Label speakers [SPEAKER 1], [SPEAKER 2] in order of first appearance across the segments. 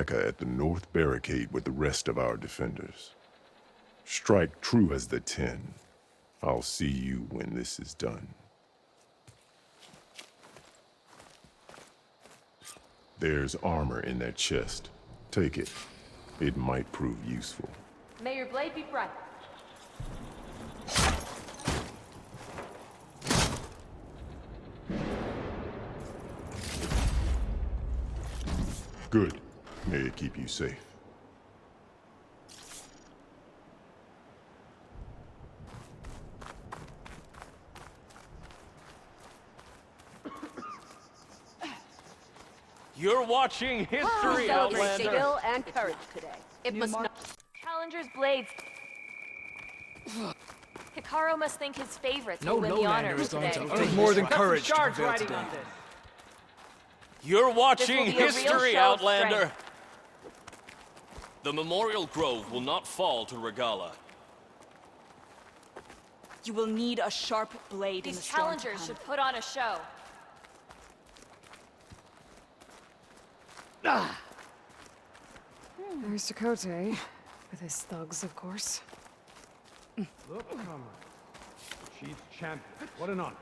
[SPEAKER 1] mecha at the north barricade with the rest of our defenders. Strike true as the 10. I'll see you when this is done. There's armor in that chest. Take it. It might prove useful.
[SPEAKER 2] May your blade be bright.
[SPEAKER 1] Good. May it keep you safe.
[SPEAKER 3] You're watching history, Outlander.
[SPEAKER 2] Skill and courage today. It must not. Challenger's blades. Hikaru must think his favorites will win the honors today.
[SPEAKER 4] Take more than courage to
[SPEAKER 3] Shards
[SPEAKER 4] prevail
[SPEAKER 3] riding
[SPEAKER 4] today.
[SPEAKER 3] on this. You're watching
[SPEAKER 2] This will be a real
[SPEAKER 3] history,
[SPEAKER 2] show of
[SPEAKER 3] Outlander.
[SPEAKER 2] strength.
[SPEAKER 3] The Memorial Grove will not fall to Regala.
[SPEAKER 5] You will need a sharp blade in
[SPEAKER 2] These
[SPEAKER 5] the storm to
[SPEAKER 2] challengers
[SPEAKER 5] come.
[SPEAKER 2] should put on a show.
[SPEAKER 6] There's Dakota, with his thugs, of course.
[SPEAKER 4] Look, comer. Chief champion. What an honor.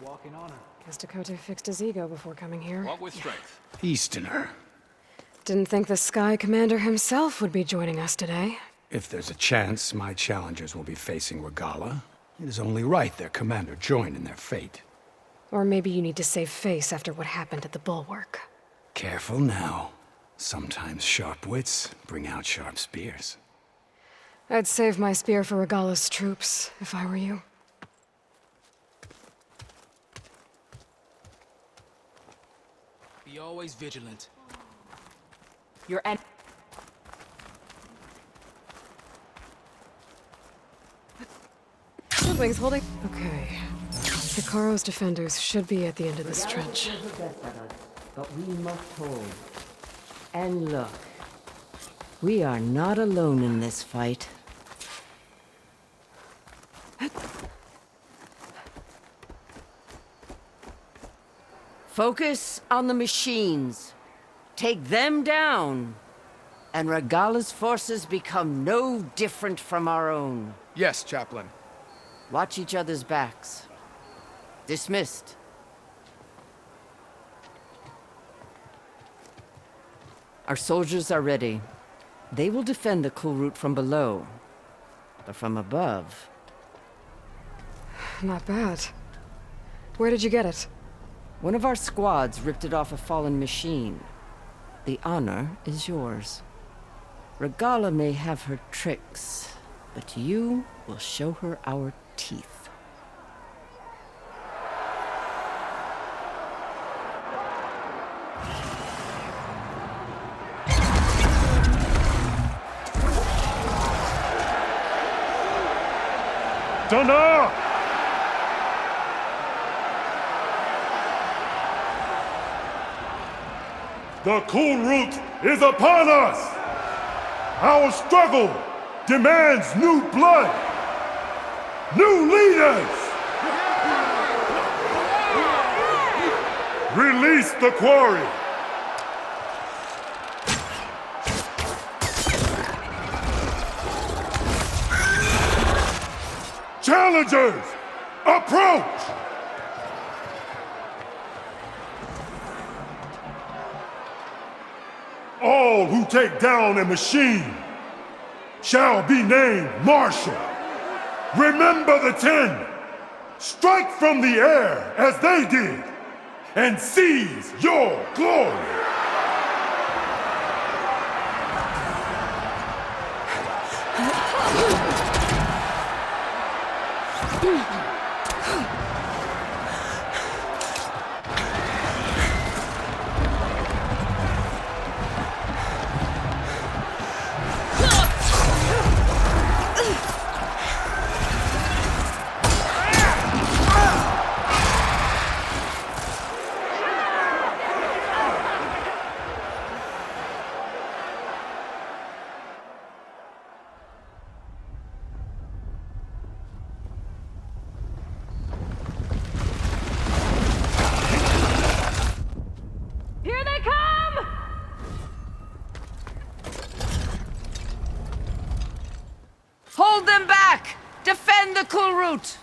[SPEAKER 4] Walking honor.
[SPEAKER 6] Guess Dakota fixed his ego before coming here.
[SPEAKER 3] Walk with strength.
[SPEAKER 7] Easterner.
[SPEAKER 6] Didn't think the Sky Commander himself would be joining us today.
[SPEAKER 7] If there's a chance my challengers will be facing Regala, it is only right their commander join in their fate.
[SPEAKER 6] Or maybe you need to save face after what happened at the Bulwark.
[SPEAKER 7] Careful now. Sometimes sharp wits bring out sharp spears.
[SPEAKER 6] I'd save my spear for Regala's troops, if I were you.
[SPEAKER 4] Be always vigilant.
[SPEAKER 5] Your en-
[SPEAKER 6] Siblings holding. Okay. Hikaru's defenders should be at the end of this trench.
[SPEAKER 8] But we must hold. And look, we are not alone in this fight. Focus on the machines. Take them down, and Regala's forces become no different from our own.
[SPEAKER 4] Yes, Chaplain.
[SPEAKER 8] Watch each other's backs. Dismissed. Our soldiers are ready. They will defend the cool route from below. But from above...
[SPEAKER 6] Not bad. Where did you get it?
[SPEAKER 8] One of our squads ripped it off a fallen machine. The honor is yours. Regala may have her tricks, but you will show her our teeth.
[SPEAKER 1] Thunder! The cool route is upon us! Our struggle demands new blood! New leaders! Release the quarry! Challengers, approach! All who take down a machine shall be named Marshal. Remember the 10. Strike from the air as they did, and seize your glory.
[SPEAKER 8] Defend the cool route!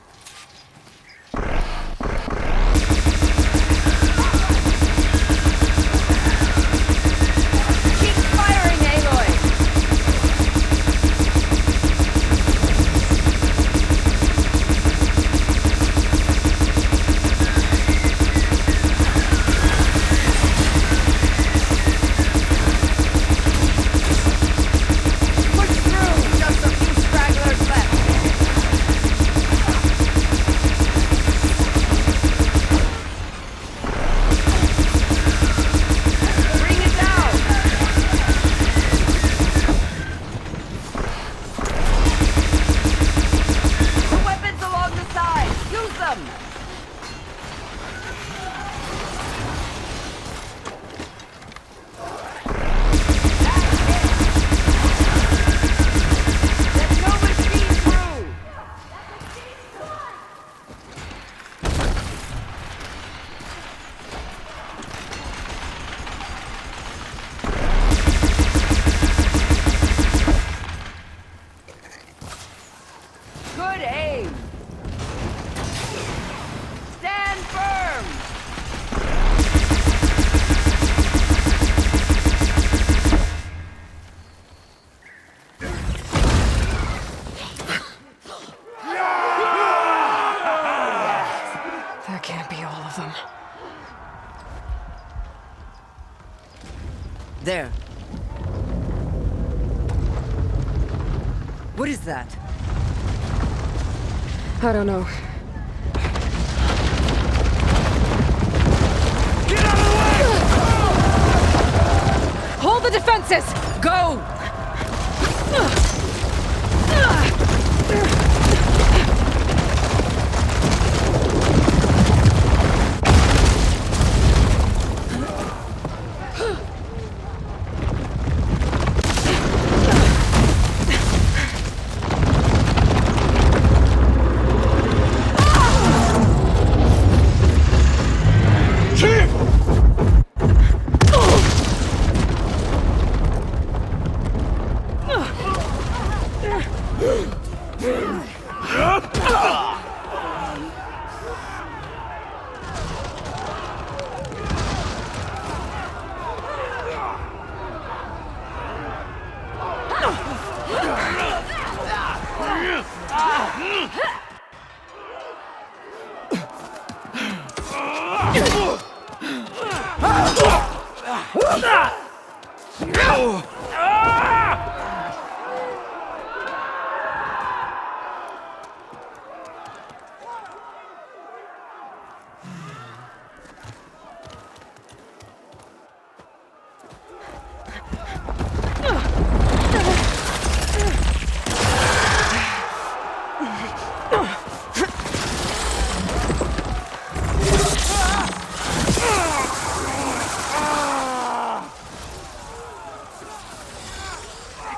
[SPEAKER 8] Keep firing, Aloy! Push through! Just a few stragglers left. Bring it down! The weapons along the side! Use them! Let no machine through! Good aim! Stand firm!
[SPEAKER 6] That can't be all of them.
[SPEAKER 8] There. What is that?
[SPEAKER 6] I don't know. Hold the defenses!
[SPEAKER 8] Go!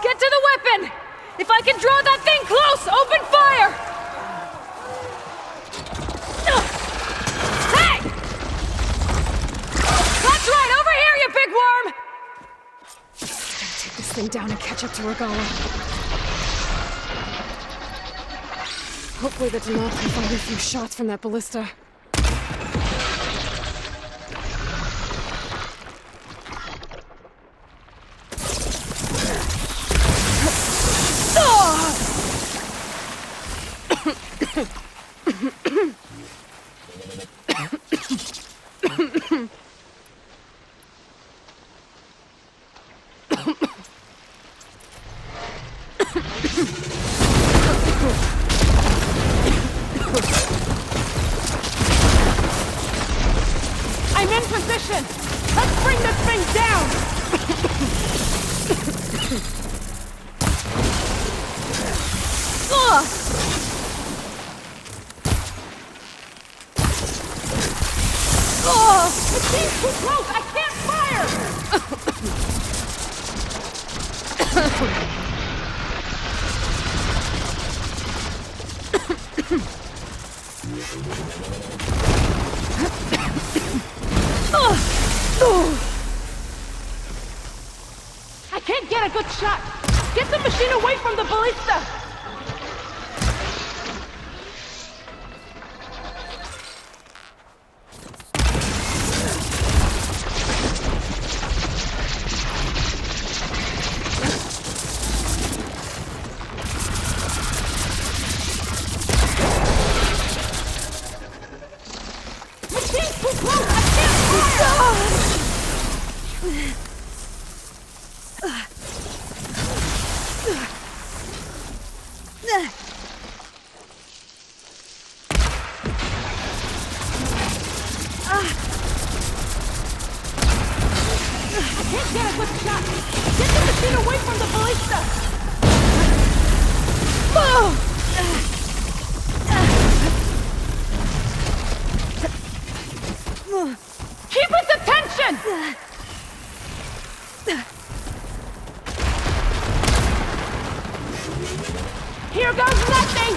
[SPEAKER 6] Get to the weapon! If I can draw that thing close, open fire! Hey! That's right, over here, you big worm! Gotta take this thing down and catch up to Regala. Hopefully the Denal can fire a few shots from that ballista.
[SPEAKER 2] I'm in position! Let's bring this thing down! The team's too close! I can't fire! I can't get a good shot! Get the machine away from the ballista! too close! I can't fire! I can't get a good shot! Get the machine away from the ballista! Keep its attention! Here goes nothing!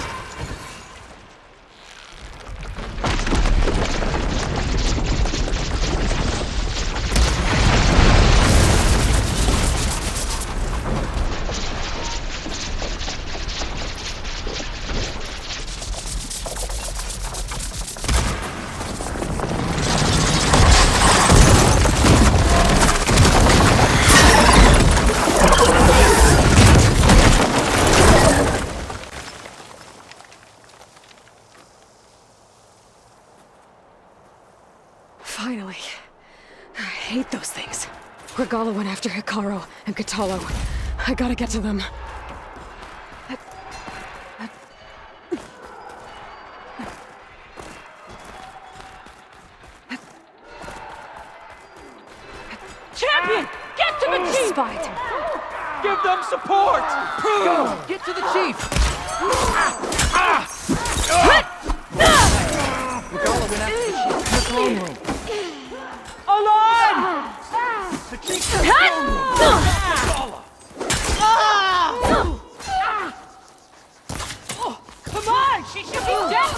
[SPEAKER 6] Finally. I hate those things. Regala went after Hikaru and Katalo. I gotta get to them.
[SPEAKER 2] Champion! Get to the chief!
[SPEAKER 6] Spied.
[SPEAKER 4] Give them support! Go! Get to the chief! Regala went after the chief in the throne room.
[SPEAKER 2] Aloy!
[SPEAKER 4] The chief in the throne room!
[SPEAKER 2] Come on! She should be dead!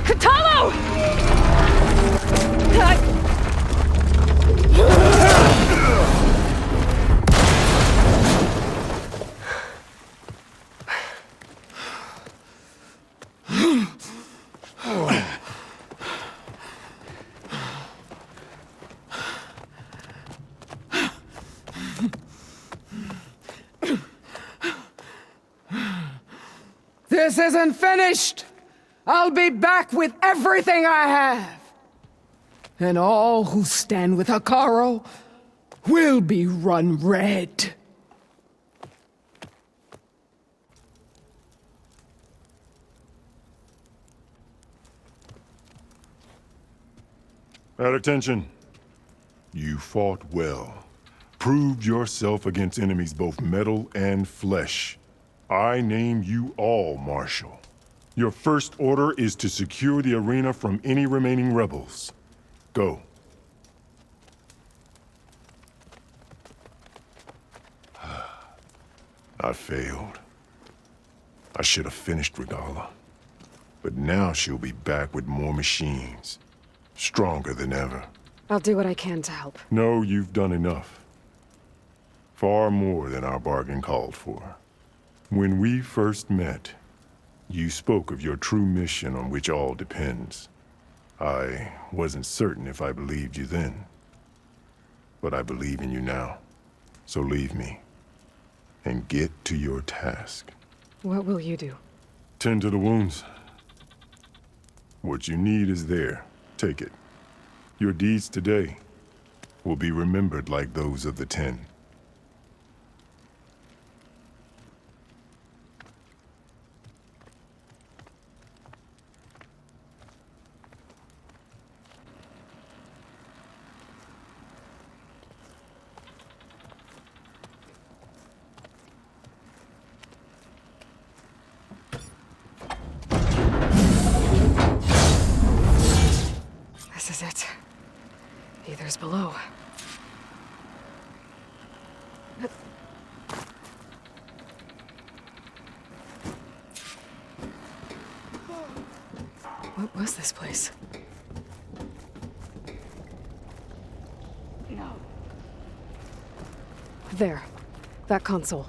[SPEAKER 6] Katalo!
[SPEAKER 8] This isn't finished! I'll be back with everything I have! And all who stand with Hikaru will be run red.
[SPEAKER 1] At attention. You fought well. Proved yourself against enemies both metal and flesh. I name you all Marshal. Your first order is to secure the arena from any remaining rebels. Go. I failed. I should have finished Regala. But now she'll be back with more machines. Stronger than ever.
[SPEAKER 6] I'll do what I can to help.
[SPEAKER 1] No, you've done enough. Far more than our bargain called for. When we first met, you spoke of your true mission on which all depends. I wasn't certain if I believed you then. But I believe in you now. So leave me. And get to your task.
[SPEAKER 6] What will you do?
[SPEAKER 1] Tend to the wounds. What you need is there. Take it. Your deeds today will be remembered like those of the 10.
[SPEAKER 6] fires below. What was this place?
[SPEAKER 2] No.
[SPEAKER 6] There. That console.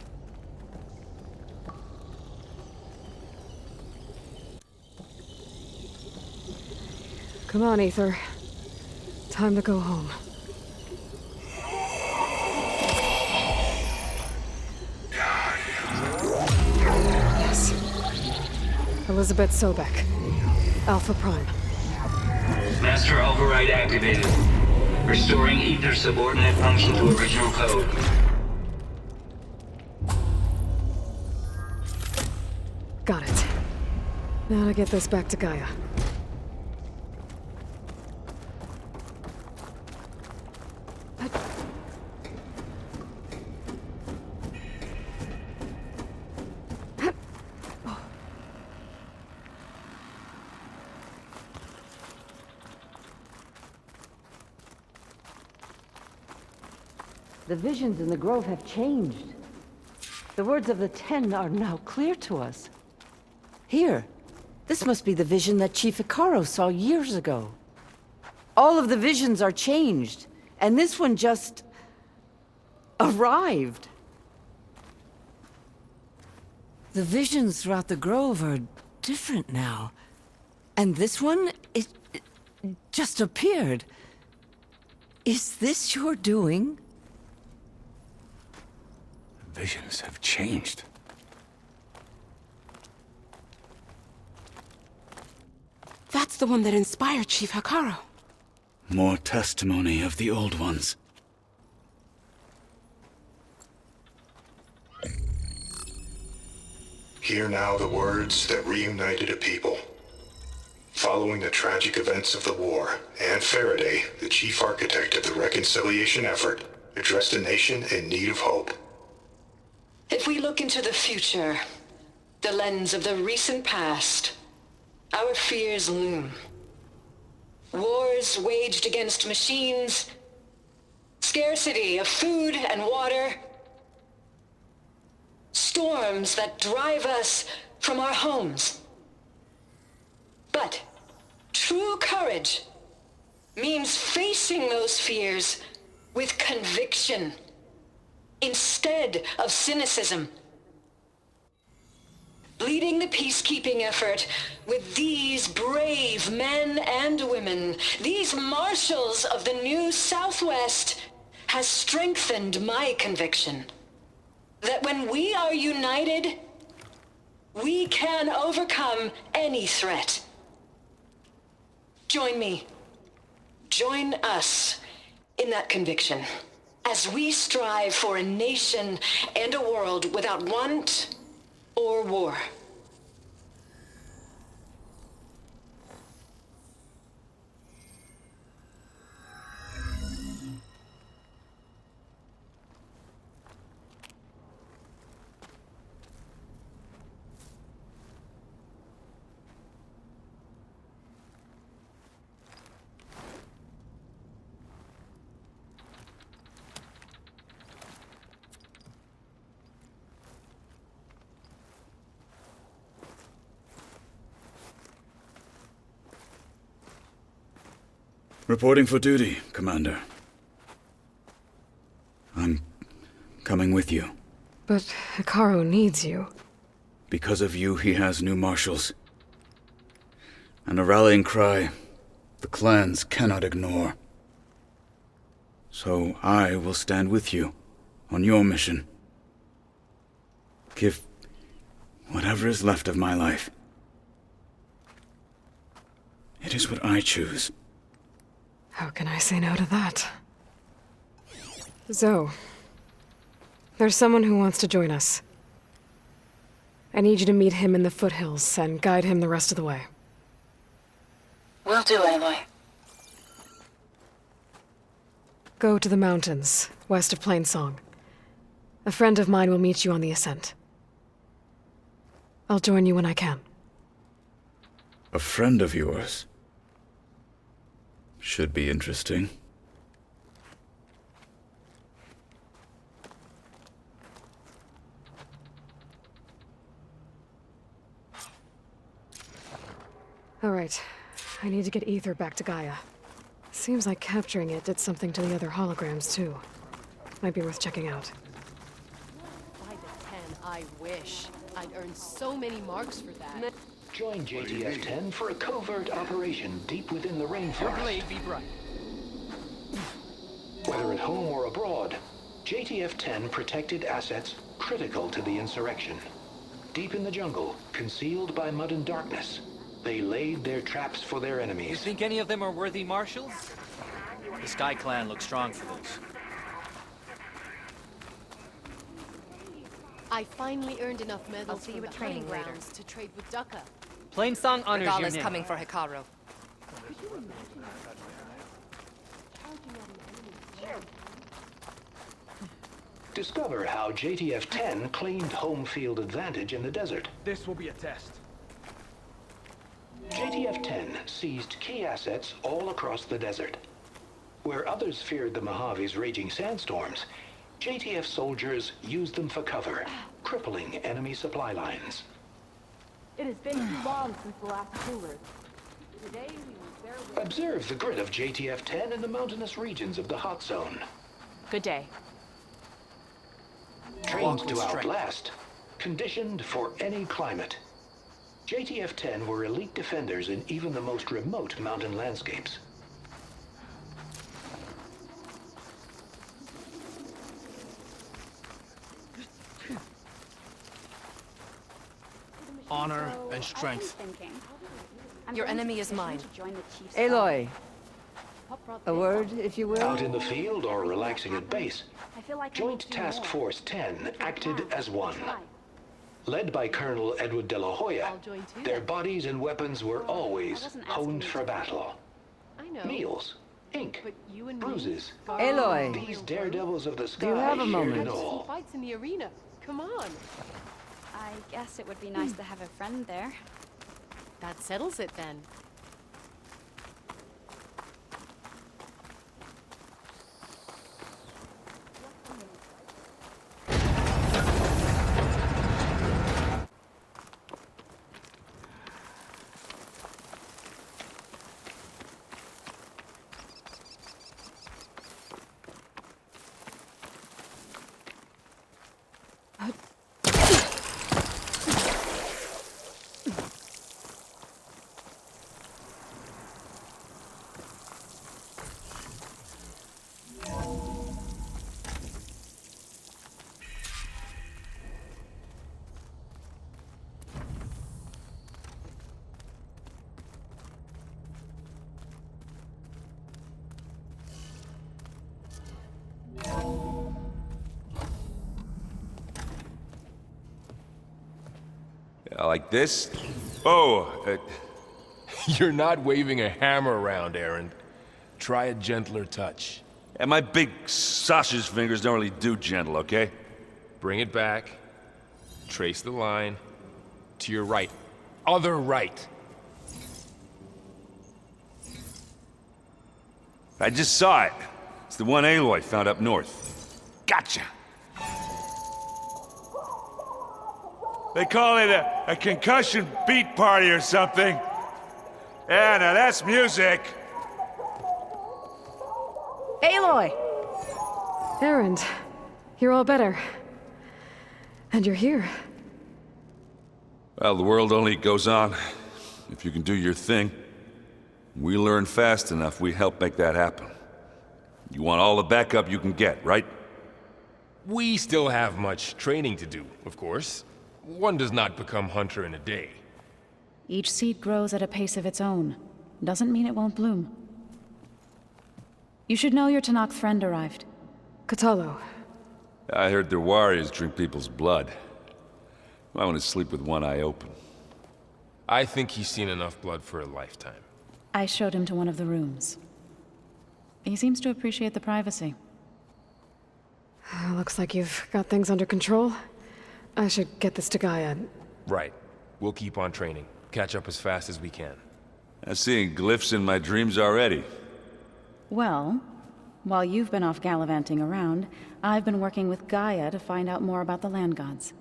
[SPEAKER 6] Come on, Aether. Time to go home. Yes. Elizabeth Sobek. Alpha Prime.
[SPEAKER 9] Master override activated. Restoring Aether subordinate function to original code.
[SPEAKER 6] Got it. Now to get this back to Gaia.
[SPEAKER 8] The visions in the grove have changed. The words of the Ten are now clear to us. Here, this must be the vision that Chief Icaro saw years ago. All of the visions are changed, and this one just arrived. The visions throughout the grove are different now. And this one, it just appeared. Is this your doing?
[SPEAKER 7] Visions have changed.
[SPEAKER 2] That's the one that inspired Chief Icaro.
[SPEAKER 10] More testimony of the old ones.
[SPEAKER 11] Hear now the words that reunited a people. Following the tragic events of the war, Anne Faraday, the chief architect of the reconciliation effort, addressed a nation in need of hope.
[SPEAKER 12] If we look into the future, the lens of the recent past, our fears loom. Wars waged against machines, scarcity of food and water, storms that drive us from our homes. But true courage means facing those fears with conviction instead of cynicism. Leading the peacekeeping effort with these brave men and women, these marshals of the new Southwest, has strengthened my conviction that when we are united, we can overcome any threat. Join me. Join us in that conviction as we strive for a nation and a world without want or war.
[SPEAKER 10] Reporting for duty, Commander. I'm coming with you.
[SPEAKER 6] But Icaro needs you.
[SPEAKER 10] Because of you, he has new marshals. And a rallying cry the clans cannot ignore. So I will stand with you on your mission. Give whatever is left of my life. It is what I choose.
[SPEAKER 6] How can I say no to that? Zoe, there's someone who wants to join us. I need you to meet him in the foothills and guide him the rest of the way.
[SPEAKER 12] Will do, Aloy.
[SPEAKER 6] Go to the mountains, west of Plainsong. A friend of mine will meet you on the ascent. I'll join you when I can.
[SPEAKER 10] A friend of yours? Should be interesting.
[SPEAKER 6] Alright. I need to get Ether back to Gaia. Seems like capturing it did something to the other holograms, too. Might be worth checking out.
[SPEAKER 2] By the 10, I wish. I'd earn so many marks for that.
[SPEAKER 13] Join JTF-10 for a covert operation deep within the rainforest.
[SPEAKER 4] Your blade be bright.
[SPEAKER 13] Whether at home or abroad, JTF-10 protected assets critical to the insurrection. Deep in the jungle, concealed by mud and darkness, they laid their traps for their enemies.
[SPEAKER 4] You think any of them are worthy marshals? The Sky Clan looks strong for those.
[SPEAKER 2] I finally earned enough medals
[SPEAKER 14] I'll see you
[SPEAKER 2] from
[SPEAKER 14] at
[SPEAKER 2] the
[SPEAKER 14] training
[SPEAKER 2] hunting
[SPEAKER 14] later.
[SPEAKER 2] grounds to trade with Dukkha.
[SPEAKER 4] Plainsong honors your
[SPEAKER 14] Regala's
[SPEAKER 4] name.
[SPEAKER 14] coming for Hikaru.
[SPEAKER 13] Discover how JTF-10 claimed home field advantage in the desert.
[SPEAKER 4] This will be a test.
[SPEAKER 13] JTF-10 seized key assets all across the desert. Where others feared the Mojave's raging sandstorms, JTF soldiers used them for cover, crippling enemy supply lines.
[SPEAKER 2] It has been too long since the last cooler. Today we will bear with...
[SPEAKER 13] Observe the grit of JTF-10 in the mountainous regions of the hot zone.
[SPEAKER 5] Good day.
[SPEAKER 13] Trained to outlast, conditioned for any climate. JTF-10 were elite defenders in even the most remote mountain landscapes.
[SPEAKER 3] Honor and strength.
[SPEAKER 14] Your enemy is mine.
[SPEAKER 8] Aloy. A word, if you will?
[SPEAKER 13] Out in the field or relaxing at base, Joint Task Force 10 acted as one. Led by Colonel Edward de la Hoya, their bodies and weapons were always honed for battle.
[SPEAKER 2] I know.
[SPEAKER 13] Meals, ink,
[SPEAKER 2] But you and
[SPEAKER 13] bruises.
[SPEAKER 8] Aloy.
[SPEAKER 13] These daredevils of the sky
[SPEAKER 8] Do you have a
[SPEAKER 13] shared
[SPEAKER 8] moment?
[SPEAKER 13] it
[SPEAKER 2] Some
[SPEAKER 13] all.
[SPEAKER 2] fights in the arena. Come on.
[SPEAKER 5] I guess it would be nice to have a friend there.
[SPEAKER 2] That settles it then.
[SPEAKER 15] Like this? Oh,
[SPEAKER 16] You're not waving a hammer around, Aaron. Try a gentler touch.
[SPEAKER 15] and my big sausage fingers don't really do gentle, okay?
[SPEAKER 16] Bring it back. Trace the line. To your right. Other right.
[SPEAKER 15] I just saw it. It's the one Aloy found up north. Gotcha! They call it a concussion beat party or something. Yeah, now that's music.
[SPEAKER 6] Aloy! Erend, you're all better. And you're here.
[SPEAKER 15] Well, the world only goes on if you can do your thing. We learn fast enough, we help make that happen. You want all the backup you can get, right?
[SPEAKER 16] We still have much training to do, of course. One does not become hunter in a day.
[SPEAKER 17] Each seed grows at a pace of its own. Doesn't mean it won't bloom. You should know your Tanakh friend arrived.
[SPEAKER 6] Katalo.
[SPEAKER 15] I heard their warriors drink people's blood. I want to sleep with one eye open.
[SPEAKER 16] I think he's seen enough blood for a lifetime.
[SPEAKER 17] I showed him to one of the rooms. He seems to appreciate the privacy.
[SPEAKER 6] Looks like you've got things under control. I should get this to Gaia.
[SPEAKER 16] Right. We'll keep on training. Catch up as fast as we can.
[SPEAKER 15] I'm seeing glyphs in my dreams already.
[SPEAKER 17] Well, while you've been off gallivanting around, I've been working with Gaia to find out more about the land gods.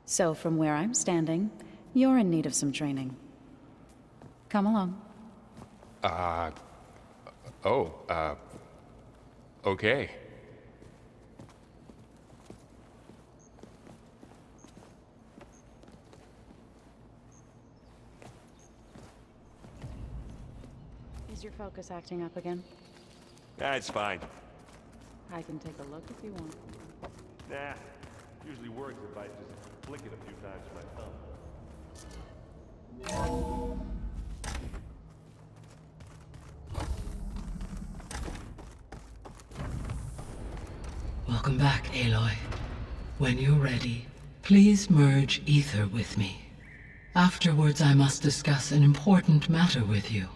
[SPEAKER 17] So from where I'm standing, you're in need of some training. Come along.
[SPEAKER 16] Okay.
[SPEAKER 17] Is your focus acting up again?
[SPEAKER 15] Nah, it's fine.
[SPEAKER 17] I can take a look if you want.
[SPEAKER 15] Nah, usually works if I just flick it a few times with my thumb.
[SPEAKER 18] Welcome back, Aloy. When you're ready, please merge ether with me. Afterwards, I must discuss an important matter with you.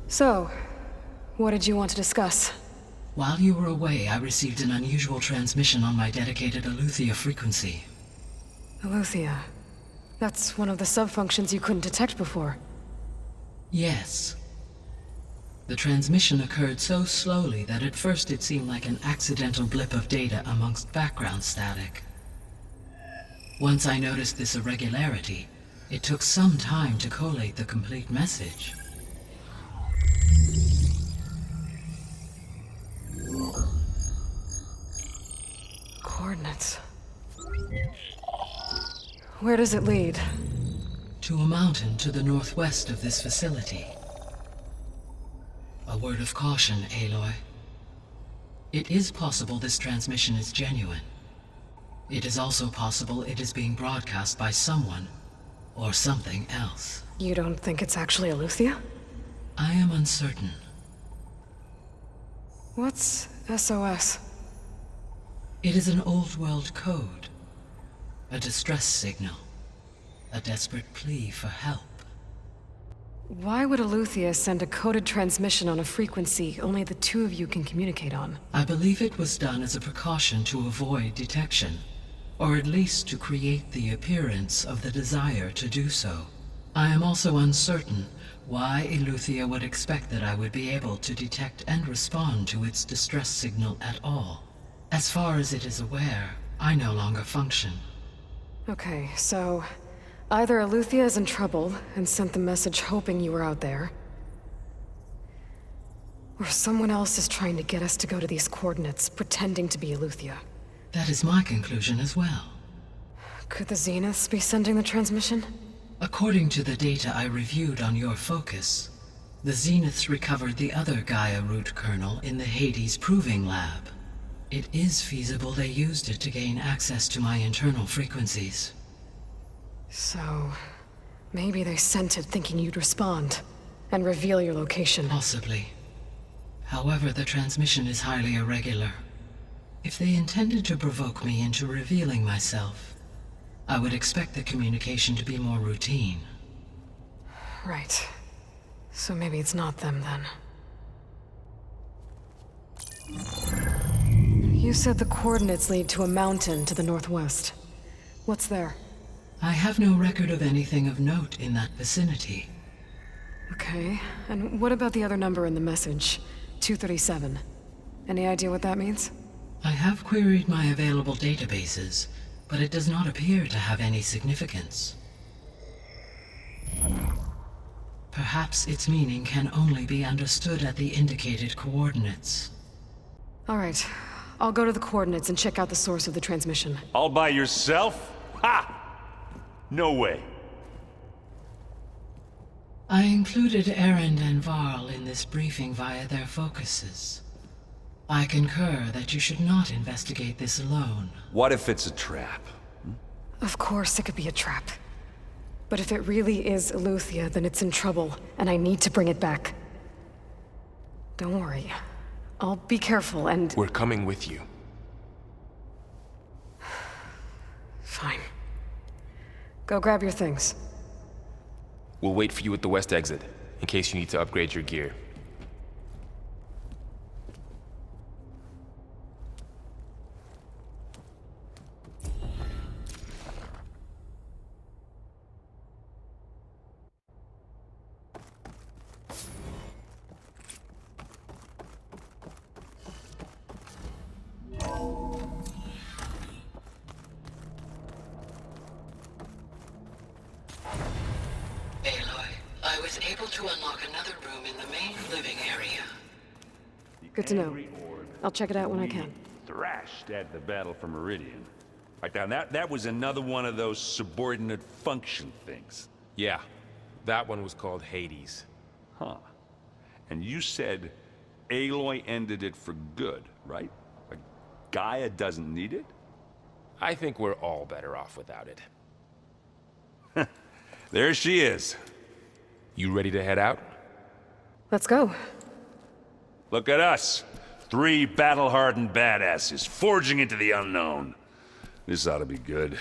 [SPEAKER 6] So, what did you want to discuss?
[SPEAKER 18] While you were away, I received an unusual transmission on my dedicated Aletheia frequency.
[SPEAKER 6] Aletheia. That's one of the sub-functions you couldn't detect before.
[SPEAKER 18] Yes. The transmission occurred so slowly that at first it seemed like an accidental blip of data amongst background static. Once I noticed this irregularity, it took some time to collate the complete message.
[SPEAKER 6] Coordinates. Where does it lead?
[SPEAKER 18] To a mountain to the northwest of this facility. A word of caution, Aloy. It is possible this transmission is genuine. It is also possible it is being broadcast by someone or something else.
[SPEAKER 6] You don't think it's actually Aletheia?
[SPEAKER 18] I am uncertain.
[SPEAKER 6] What's SOS?
[SPEAKER 18] It is an old-world code. A distress signal. A desperate plea for help.
[SPEAKER 6] Why would Aletheia send a coded transmission on a frequency only the two of you can communicate on?
[SPEAKER 18] I believe it was done as a precaution to avoid detection, or at least to create the appearance of the desire to do so. I am also uncertain why Aletheia would expect that I would be able to detect and respond to its distress signal at all. As far as it is aware, I no longer function.
[SPEAKER 6] Okay, so either Aletheia is in trouble and sent the message hoping you were out there, or someone else is trying to get us to go to these coordinates, pretending to be Aletheia.
[SPEAKER 18] That is my conclusion as well.
[SPEAKER 6] Could the Zeniths be sending the transmission?
[SPEAKER 18] According to the data I reviewed on your focus, the Zeniths recovered the other Gaia root kernel in the Hades Proving Lab. It is feasible they used it to gain access to my internal frequencies.
[SPEAKER 6] So, maybe they sent it thinking you'd respond and reveal your location.
[SPEAKER 18] Possibly. However, the transmission is highly irregular. If they intended to provoke me into revealing myself, I would expect the communication to be more routine.
[SPEAKER 6] Right. So maybe it's not them then. You said the coordinates lead to a mountain to the northwest. What's there?
[SPEAKER 18] I have no record of anything of note in that vicinity.
[SPEAKER 6] Okay, and what about the other number in the message? 237. Any idea what that means?
[SPEAKER 18] I have queried my available databases, but it does not appear to have any significance. Perhaps its meaning can only be understood at the indicated coordinates.
[SPEAKER 6] All right. I'll go to the coordinates and check out the source of the transmission.
[SPEAKER 15] All by yourself? Ha! No way.
[SPEAKER 18] I included Erend and Varl in this briefing via their focuses. I concur that you should not investigate this alone.
[SPEAKER 15] What if it's a trap?
[SPEAKER 6] Of course it could be a trap. But if it really is Aletheia, then it's in trouble, and I need to bring it back. Don't worry. I'll be careful and...
[SPEAKER 16] We're coming with you.
[SPEAKER 6] Fine. Go grab your things.
[SPEAKER 16] We'll wait for you at the west exit, in case you need to upgrade your gear.
[SPEAKER 18] to unlock another room in the main living area.
[SPEAKER 6] Good to know. I'll check it out when I can.
[SPEAKER 15] Thrashed at the battle for Meridian. Right now, that was another one of those subordinate function things.
[SPEAKER 16] Yeah, that one was called Hades.
[SPEAKER 15] Huh. And you said Aloy ended it for good, right? Like, Gaia doesn't need it?
[SPEAKER 16] I think we're all better off without it.
[SPEAKER 15] There she is.
[SPEAKER 16] You ready to head out?
[SPEAKER 6] Let's go.
[SPEAKER 15] Look at us. 3 battle-hardened badasses forging into the unknown. This ought to be good.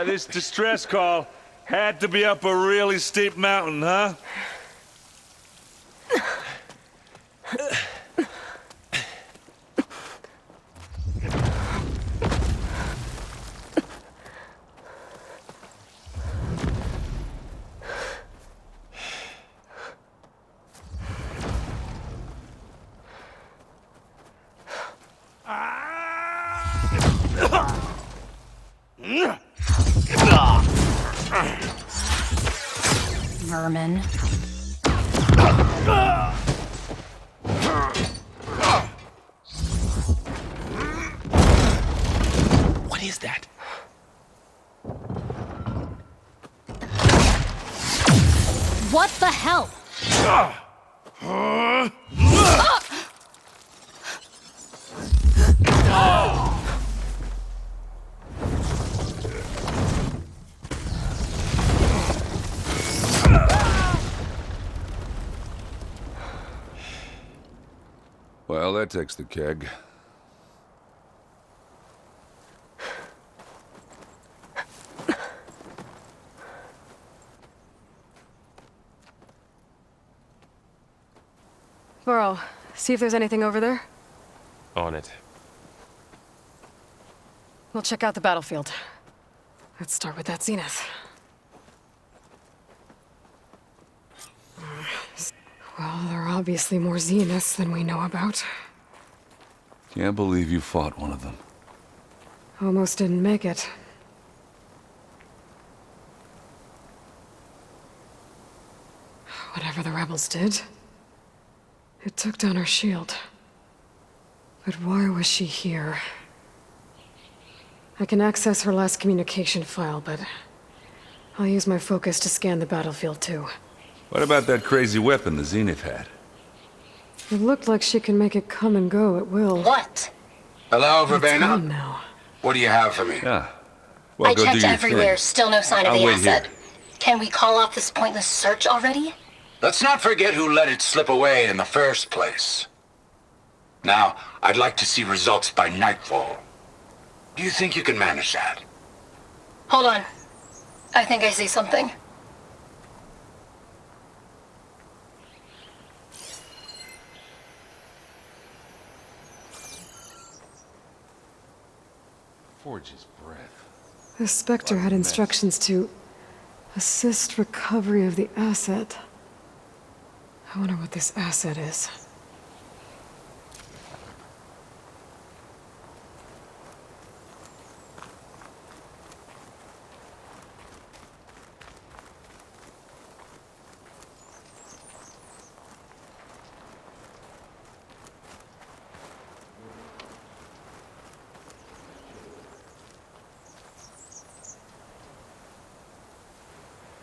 [SPEAKER 15] This distress call had to be up a really steep mountain, huh?
[SPEAKER 17] Vermin.
[SPEAKER 16] What is that?
[SPEAKER 2] What the hell?
[SPEAKER 15] Well, that takes the keg.
[SPEAKER 6] Burrow, see if there's anything over there.
[SPEAKER 16] On it.
[SPEAKER 6] We'll check out the battlefield. Let's start with that zenith. Well, there are obviously more zeniths than we know about.
[SPEAKER 15] Can't believe you fought one of them.
[SPEAKER 6] Almost didn't make it. Whatever the rebels did, it took down her shield. But why was she here? I can access her last communication file, but I'll use my focus to scan the battlefield too.
[SPEAKER 15] What about that crazy weapon the Zenith had?
[SPEAKER 6] It looked like she can make it come and go at will.
[SPEAKER 19] What? Hello,
[SPEAKER 6] It's
[SPEAKER 19] Verbena?
[SPEAKER 6] gone now.
[SPEAKER 19] What do you have for me?
[SPEAKER 15] Yeah. Well,
[SPEAKER 19] I
[SPEAKER 15] go
[SPEAKER 19] checked
[SPEAKER 15] do your
[SPEAKER 19] everywhere,
[SPEAKER 15] thing.
[SPEAKER 19] still no sign of
[SPEAKER 15] I'll
[SPEAKER 19] the
[SPEAKER 15] wait
[SPEAKER 19] asset.
[SPEAKER 15] here.
[SPEAKER 19] Can we call off this pointless search already? Let's not forget who let it slip away in the first place. Now, I'd like to see results by nightfall. Do you think you can manage that?
[SPEAKER 12] Hold on. I think I see something.
[SPEAKER 15] Forge's breath.
[SPEAKER 6] The Spectre had instructions to assist recovery of the asset. I wonder what this asset is.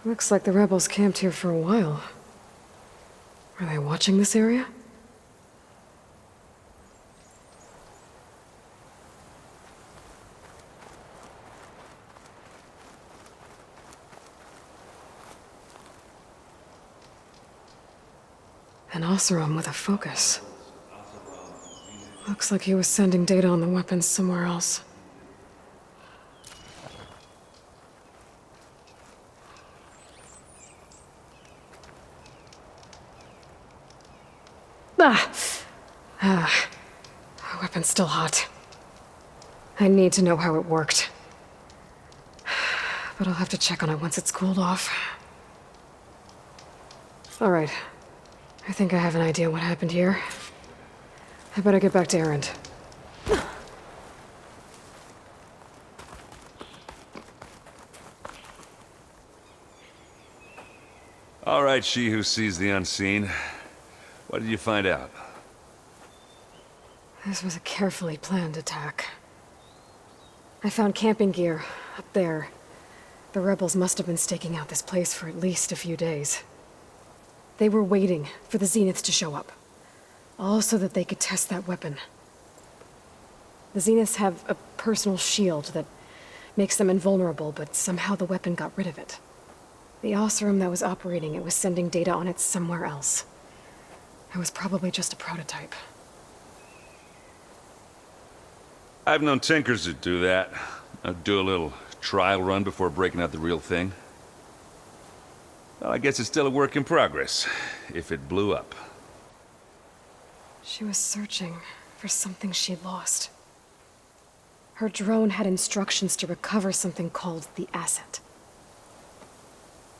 [SPEAKER 6] Looks like the rebels camped here for a while. Are they watching this area? An Oseram with a focus. Looks like he was sending data on the weapons somewhere else. The weapon's still hot. I need to know how it worked. But I'll have to check on it once it's cooled off. All right. I think I have an idea what happened here. I better get back to Erend.
[SPEAKER 15] All right, she who sees the unseen. What did you find out?
[SPEAKER 6] This was a carefully planned attack. I found camping gear up there. The rebels must have been staking out this place for at least a few days. They were waiting for the Zeniths to show up. All so that they could test that weapon. The Zeniths have a personal shield that makes them invulnerable, but somehow the weapon got rid of it. The Oseram that was operating it was sending data on it somewhere else. It was probably just a prototype.
[SPEAKER 15] I've known tinkers that do that. I'd do a little trial run before breaking out the real thing. Well, I guess it's still a work in progress, if it blew up.
[SPEAKER 6] She was searching for something she'd lost. Her drone had instructions to recover something called the asset.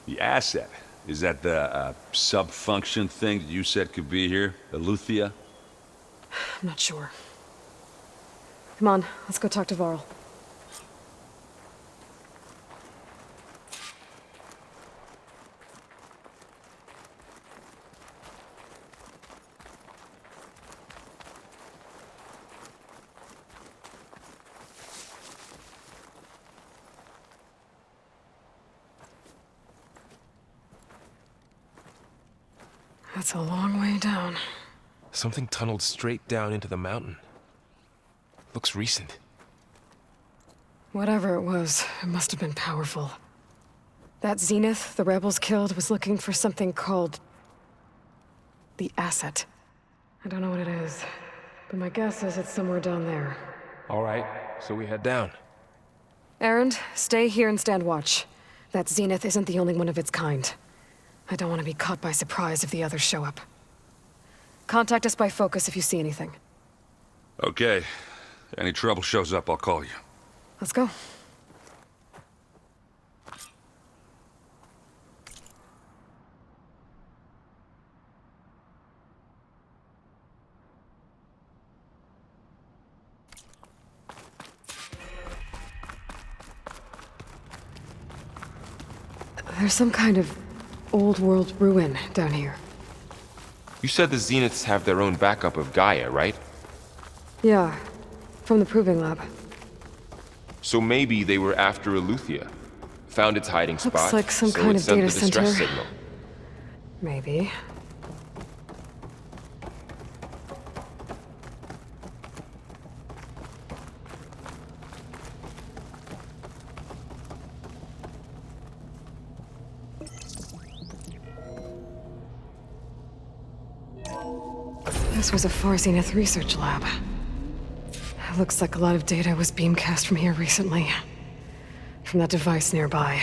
[SPEAKER 15] The asset? Is that the sub-function thing that you said could be here? Aletheia?
[SPEAKER 6] I'm not sure. Come on, let's go talk to Varl. That's a long way down.
[SPEAKER 16] Something tunneled straight down into the mountain. Looks recent.
[SPEAKER 6] Whatever it was, it must have been powerful. That Zenith the rebels killed was looking for something called the asset. I don't know what it is, but my guess is it's somewhere down there.
[SPEAKER 16] All right, so we head down.
[SPEAKER 6] Erend, stay here and stand watch. That Zenith isn't the only one of its kind. I don't want to be caught by surprise if the others show up. Contact us by focus if you see anything.
[SPEAKER 15] Okay. Any trouble shows up, I'll call you.
[SPEAKER 6] Let's go. There's some kind of old-world ruin down here.
[SPEAKER 20] You said the Zeniths have their own backup of Gaia, right?
[SPEAKER 6] Yeah, from the Proving Lab.
[SPEAKER 20] So maybe they were after Aletheia. Found its hiding spot,
[SPEAKER 6] Looks like some
[SPEAKER 20] so
[SPEAKER 6] kind
[SPEAKER 20] it
[SPEAKER 6] of
[SPEAKER 20] sent
[SPEAKER 6] data
[SPEAKER 20] the distress
[SPEAKER 6] center.
[SPEAKER 20] signal.
[SPEAKER 6] Maybe. This was a Far Zenith research lab. It looks like a lot of data was beamcast from here recently. From that device nearby.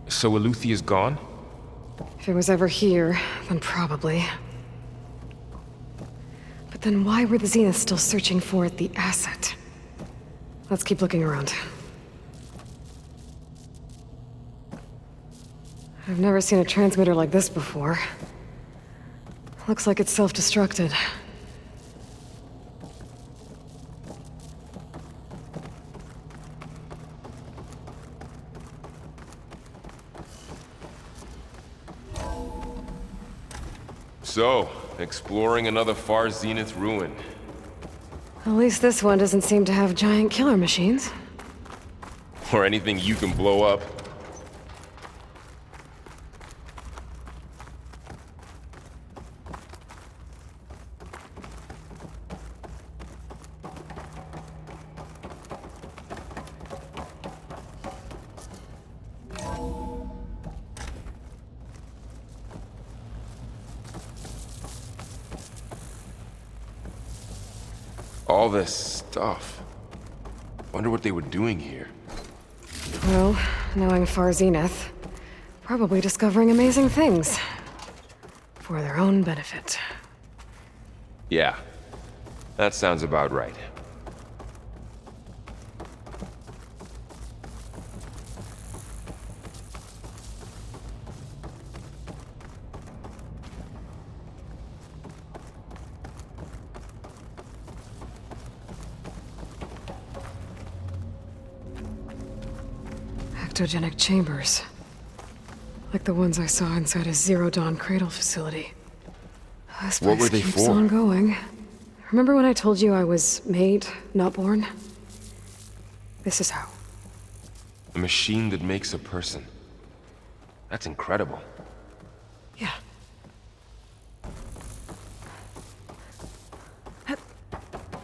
[SPEAKER 20] So Aletheia's gone?
[SPEAKER 6] If it was ever here, then probably. But then why were the Zeniths still searching for the asset? Let's keep looking around. I've never seen a transmitter like this before. Looks like it's self-destructed.
[SPEAKER 20] So, exploring another Far Zenith ruin.
[SPEAKER 6] At least this one doesn't seem to have giant killer machines.
[SPEAKER 20] Or anything you can blow up. All this stuff. Wonder what they were doing here.
[SPEAKER 6] Well, knowing Far Zenith, probably discovering amazing things. For their own benefit.
[SPEAKER 20] Yeah, that sounds about right.
[SPEAKER 6] cryptogenic chambers. Like the ones I saw inside a Zero Dawn cradle facility. This
[SPEAKER 20] What
[SPEAKER 6] place
[SPEAKER 20] were they
[SPEAKER 6] keeps
[SPEAKER 20] for?
[SPEAKER 6] on going. Remember when I told you I was made, not born? This is how.
[SPEAKER 20] A machine that makes a person. That's incredible.
[SPEAKER 6] Yeah.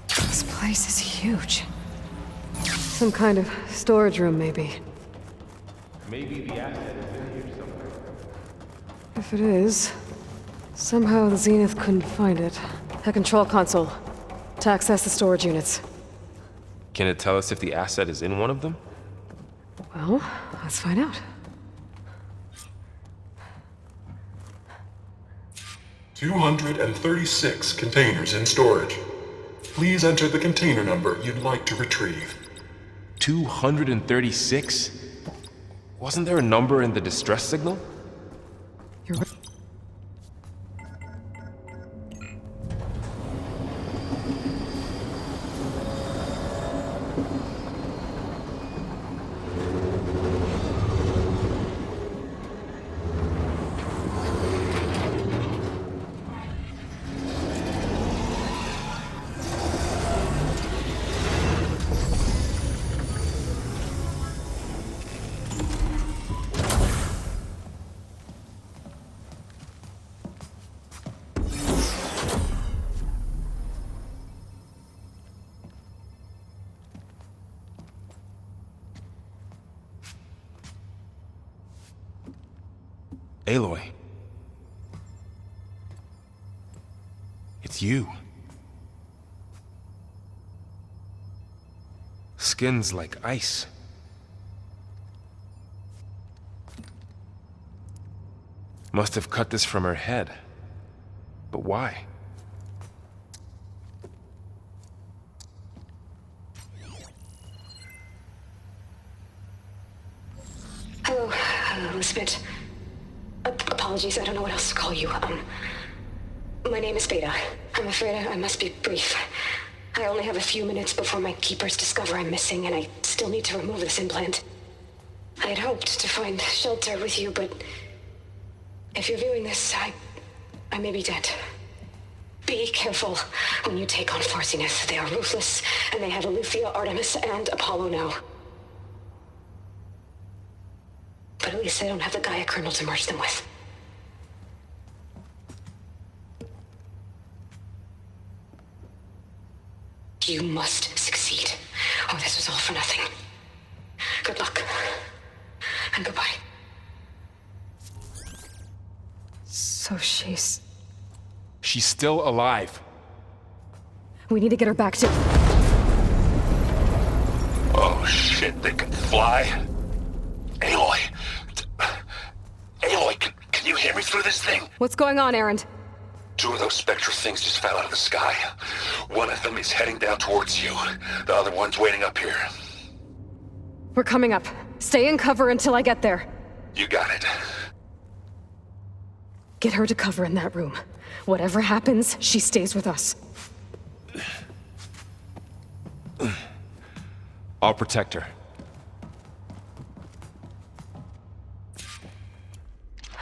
[SPEAKER 6] This place is huge. Some kind of storage room, maybe.
[SPEAKER 16] Maybe the asset is in here somewhere.
[SPEAKER 6] If it is, somehow the Zenith couldn't find it. A control console to access the storage units.
[SPEAKER 20] Can it tell us if the asset is in one of them?
[SPEAKER 6] Well, let's find out.
[SPEAKER 11] "236 containers in storage. Please enter the container number you'd like to retrieve."
[SPEAKER 20] 236? Wasn't there a number in the distress signal?
[SPEAKER 6] You're right.
[SPEAKER 20] Aloy. It's you. Skin's like ice. Must have cut this from her head. But why?
[SPEAKER 12] Hello, Elizabeth. Apologies, I don't know what else to call you. My name is Beta. I'm afraid I must be brief. I only have a few minutes before my keepers discover I'm missing, and I still need to remove this implant. I had hoped to find shelter with you, but if you're viewing this, I may be dead. Be careful when you take on Far Zenith. They are ruthless, and they have Aletheia, Artemis, and Apollo now. But at least they don't have the Gaia kernel to merge them with. You must succeed, or this was all for nothing. Good luck, and goodbye.
[SPEAKER 6] So she's...
[SPEAKER 20] She's still alive.
[SPEAKER 6] We need to get her back to...
[SPEAKER 19] Oh shit, they can fly? Aloy! Aloy, can you hear me through this thing?
[SPEAKER 6] What's going on, Erend?
[SPEAKER 19] 2 of those spectral things just fell out of the sky. One of them is heading down towards you. The other one's waiting up here.
[SPEAKER 6] We're coming up. Stay in cover until I get there.
[SPEAKER 19] You got it.
[SPEAKER 6] Get her to cover in that room. Whatever happens, she stays with us.
[SPEAKER 20] I'll protect her.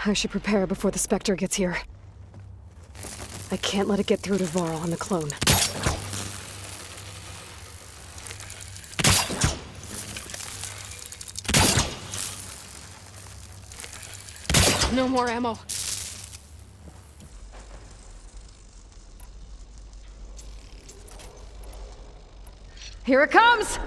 [SPEAKER 6] I should prepare before the Spectre gets here. I can't let it get through to Varl and the clone.
[SPEAKER 14] No more ammo.
[SPEAKER 6] Here it comes!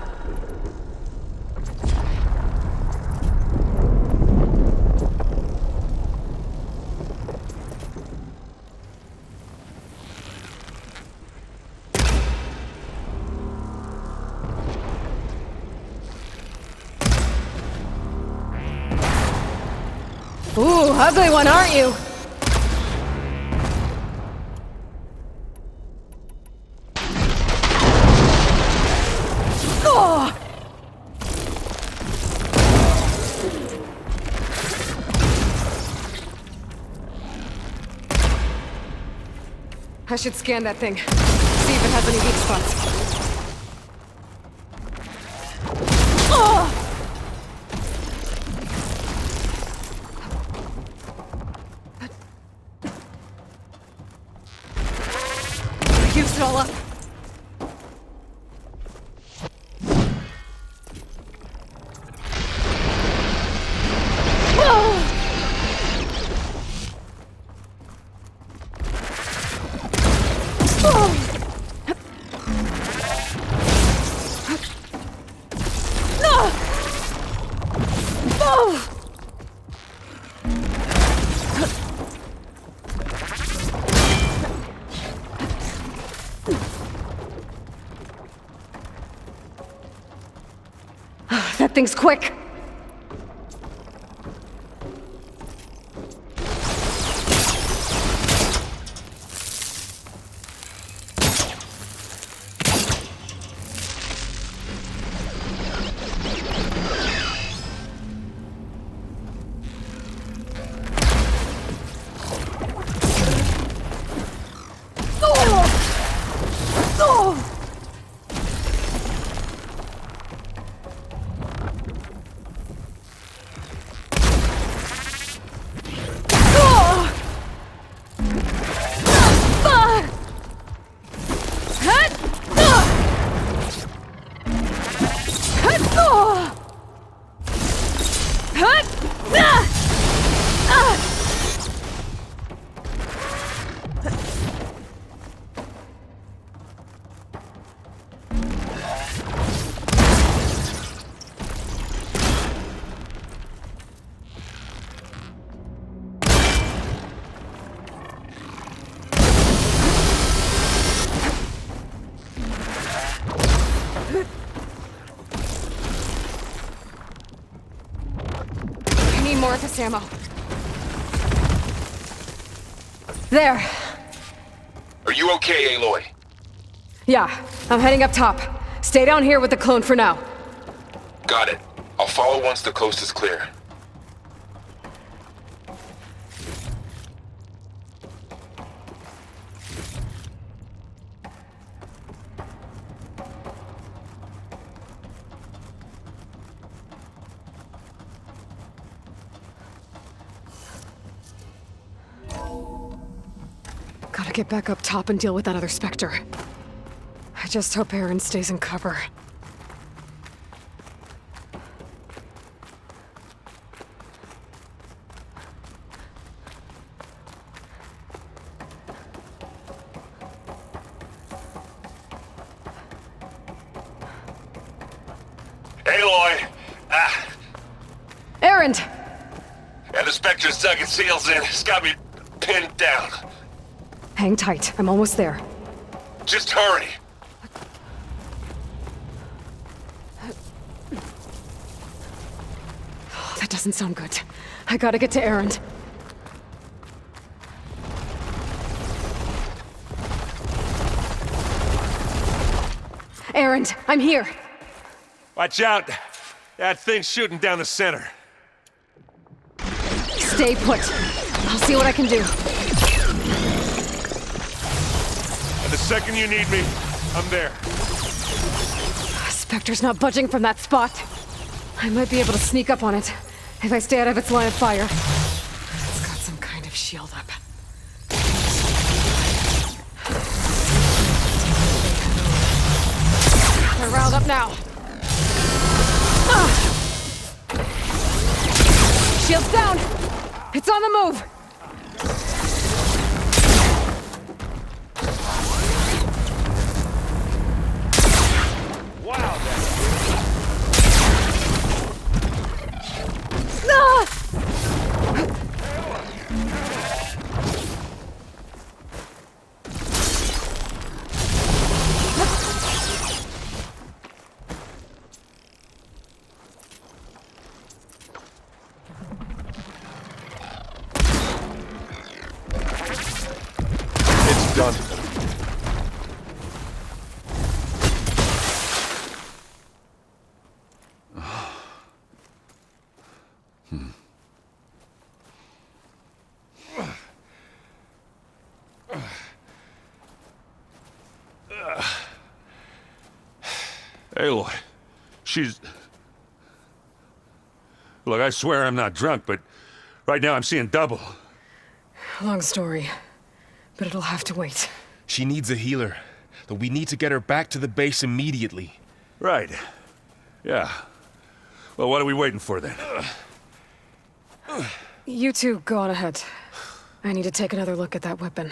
[SPEAKER 6] Ooh, ugly one, aren't you? Oh! I should scan that thing. See if it has any weak spots. Oh! used it all up. That thing's quick. More of this ammo. There.
[SPEAKER 20] Are you okay, Aloy?
[SPEAKER 6] Yeah, I'm heading up top. Stay down here with the clone for now.
[SPEAKER 20] Got it. I'll follow once the coast is clear.
[SPEAKER 6] Gotta get back up top and deal with that other Spectre. I just hope Aaron stays in cover.
[SPEAKER 20] Aloy!
[SPEAKER 6] Aaron!
[SPEAKER 20] And the Spectre's dug its heels in. It's got me pinned down.
[SPEAKER 6] Hang tight. I'm almost there.
[SPEAKER 20] Just hurry.
[SPEAKER 6] Oh, that doesn't sound good. I gotta get to Aaron. Aaron, I'm here.
[SPEAKER 16] Watch out. That thing's shooting down the center.
[SPEAKER 6] Stay put. I'll see what I can do.
[SPEAKER 16] And the second you need me, I'm there.
[SPEAKER 6] Spectre's not budging from that spot. I might be able to sneak up on it if I stay out of its line of fire. It's got some kind of shield up. They're riled up now. Shield's down! It's on the move!
[SPEAKER 16] Wow, it's done. Aloy, she's... Look, I swear I'm not drunk, but right now I'm seeing double.
[SPEAKER 6] Long story, but it'll have to wait.
[SPEAKER 16] She needs a healer. Though we need to get her back to the base immediately.
[SPEAKER 15] Right. Yeah. Well, what are we waiting for then?
[SPEAKER 6] You two go on ahead. I need to take another look at that weapon.